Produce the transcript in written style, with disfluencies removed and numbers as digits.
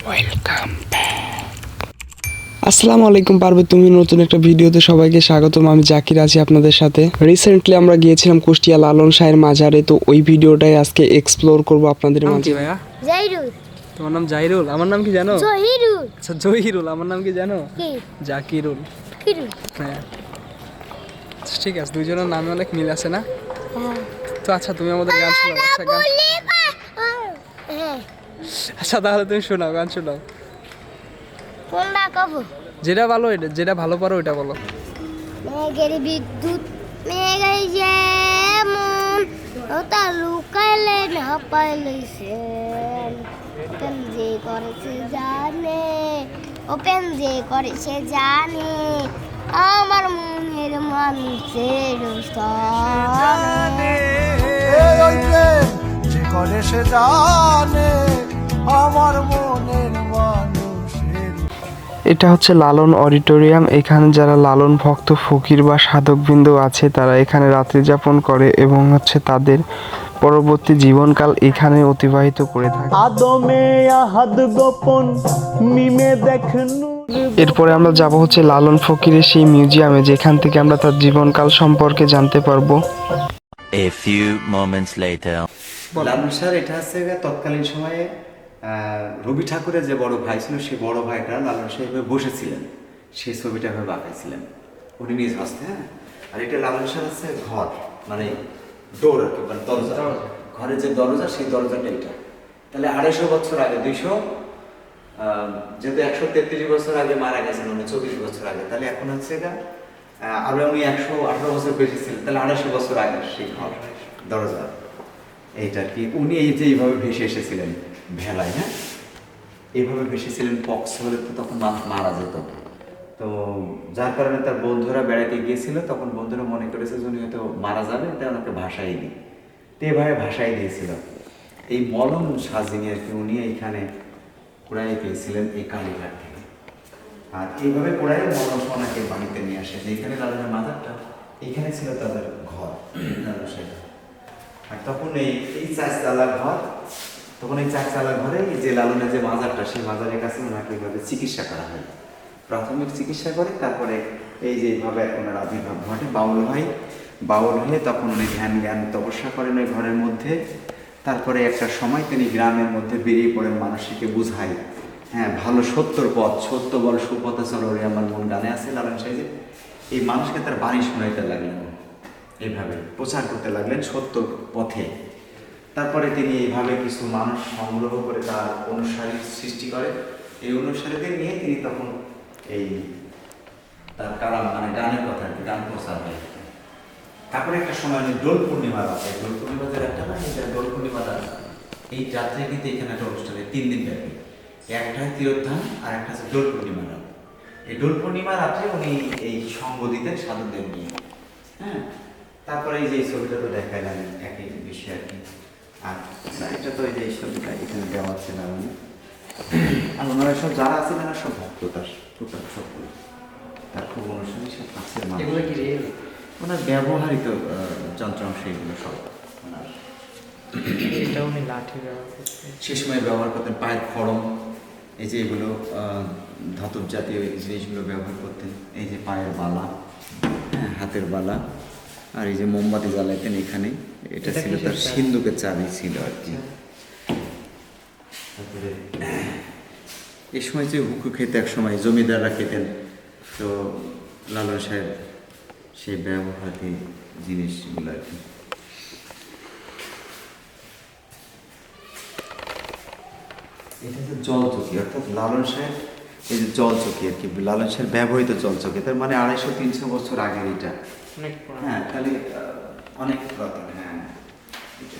Welcome back. আসসালামু আলাইকুম পারবে তুমি নতুন একটা ভিডিওতে সবাইকে স্বাগতম। আমি জাকির আছি আপনাদের সাথে। রিসেন্টলি আমরা গিয়েছিলাম কুষ্টিয়া লালন শাহের মাজারে, তো ওই ভিডিওটাই আজকে এক্সপ্লোর করব আপনাদের মাঝে। ভাইয়া জাইরুল। তোমার নাম জাইরুল, আমার নাম কি জানো? জহিরুল। আচ্ছা জহিরুল, আমার নাম কি জানো? কি? জাকিরুল। কিরুল। হ্যাঁ ঠিক আছে, দুইজনের নামে অনেক মিল আছে না? হ্যাঁ। তো আচ্ছা তুমি আমাদের গান শোনাও। আচ্ছা গান, হ্যাঁ। আচ্ছা তাহলে তুমি শোনাও, গান শোনাও। কোনটা কব? যেটা ভালো, যেটা ভালো পারো ওইটা বলো। মেঘের বিদ্যুৎ মেঘের যেমন ওটা লুকাইলে না পাইলে সেন ওপেন যে করেছে জানে, ওপেন যে করেছে জানে আমার মনের মানুষের জানে যে করে সে জানে আমার মনের মানুষের। এটা হচ্ছে লালন অডিটোরিয়াম। এখানে যারা লালন ভক্ত ফকির বা সাধকবৃন্দ আছে তারা এখানে রাত্রি যাপন করে এবং হচ্ছে তাদের পরবর্তী জীবনকাল এখানে অতিবাহিত করে থাকে। আদমে আহাদ গোপন মিমে দেখনু। এরপরে আমরা যাব হচ্ছে লালন ফকিরের সেই মিউজিয়ামে, যেখান থেকে আমরা তার জীবনকাল সম্পর্কে জানতে পারবো। A few moments later. Lalon sir এটা হচ্ছে তৎকালীন সময়ে রবি ঠাকুরের যে বড় ভাই ছিল, সেই বড় ভাইটা লালন সাহেব বসেছিলেন, সেই ছবিটা এভাবে আঁকাইছিলেন উনি নিজ হস্তে। হ্যাঁ, আর এটা লালন স্যার হচ্ছে ঘর, মানে ডোর আর কি, মানে দরজা, ঘরের যে দরজা সেই দরজাটা এটা। তাহলে 250 বছর আগে, 200 যেহেতু 133 বছর আগে মারা গেছেন উনি, 24 বছর আগে, তাহলে এখন হচ্ছে এটা আরো উনি 118 বছর বেশি ছিলেন, তাহলে 250 বছর আগে সেই ঘর দরজা এইটা কি। উনি এই যে এইভাবে ভেসে এসেছিলেন ভেলায়, হ্যাঁ এইভাবে ভেসেছিলেন। পক্স হলে তো তখন মানুষ মারা যেত, তো যার কারণে তার বন্ধুরা বেড়াতে গিয়েছিল, তখন বন্ধুরা মনে করেছে যে উনি হয়তো মারা যাবে, তাই ওনাকে ভাসাই দিই, তো এভাবে ভাসাই দিয়েছিল। এই মলম সাজিনি আর কি উনি এইখানে কুড়াই পেয়েছিলেন এই কালীঘাট থেকে, আর এইভাবে কুড়াই মলম ওনাকে বাড়িতে নিয়ে আসে। যেখানে লালনের মাজারটা, এইখানে ছিল তাদের ঘর লালন সাহেব। আর তখন এই 4 চালা ঘর, তখন এই 4 চালা ঘরে যে লালনের যে মাজারটা, সেই মাজারের কাছে ওনাকে এইভাবে চিকিৎসা করা হয়, প্রাথমিক চিকিৎসা করে। তারপরে এই যে এইভাবে ওনার আবির্ভাব ঘটে, বাউল হয়ে তখন উনি ধ্যান তপস্যা করেন ওই ঘরের মধ্যে। তারপরে একটা সময় তিনি গ্রামের মধ্যে বেরিয়ে পড়েন, মানুষকে বুঝাই, হ্যাঁ ভালো সত্যর পথ, সত্য বল সুপথে চলো রে আমার মন, গানে আছে লালন সাহেব। এই মানুষকে তার বাণী শোনাইতে লাগলেন, এইভাবে প্রচার করতে লাগলেন সত্য পথে। তারপরে তিনি এইভাবে কিছু মানুষ সংগ্রহ করে তার অনুসারী সৃষ্টি করে। এই অনুসারীদের নিয়ে তিনি তখন এই তার কালাম, মানে গানের কথা আর কি, গান প্রচার হয়। তারপরে একটা সময় উনি দোল পূর্ণিমা রাতে, দোল পূর্ণিমা যে একটা না, এটা দোল পূর্ণিমা রাত, এই রাত্রে কিন্তু এখানে একটা অনুষ্ঠান হয় 3 দিন ব্যাপী। একটা হয় তিরোধান আর একটা হচ্ছে দোল পূর্ণিমা রাত। এই দোল পূর্ণিমা রাত্রে উনি এই সঙ্গ দিতেন সাধুদের নিয়ে। হ্যাঁ, তারপরে এই যে এই ছবিটা তো দেখাইলাম একই বিষয় আর কি। আর এটা তো এই যে এই ছবিটা এখানে দেওয়া আছে না, আর ওনারা সব যারা আছে না সব ভক্ত, তার টোটাল সবগুলো তার খুব অনুষ্ঠানে সব কাছের মানুষ। ওনার ব্যবহারিত যন্ত্রাংশ এগুলো সব ওনার। এটা উনি লাঠি ব্যবহার করতেন, সে সময় ব্যবহার করতেন। পায়ের খড়ম, এই যে এগুলো ধাতব জাতীয় জিনিসগুলো ব্যবহার করতেন। এই যে পায়ের বালা, হ্যাঁ হাতের বালা, আর এই যে মোমবাতি জ্বালাইতেন এখানে, এটা ছিল তার সিন্ধুকের চাবি ছিল আর কি। তারপরে এই সময় যে হুকু খেতে এক সময় জমিদাররা খেতেন, তো লালন সাহেব সেই ব্যবহারিক জিনিসগুলো আর কি। এটা হচ্ছে জলচকি, অর্থাৎ লালন সাহেব এই যে জলচকি আর কি, লালন সাহেব ব্যবহৃত জলচকি, তার মানে 250-300 বছর আগের এটা। হ্যাঁ তাহলে অনেক পুরাতন। হ্যাঁ এটা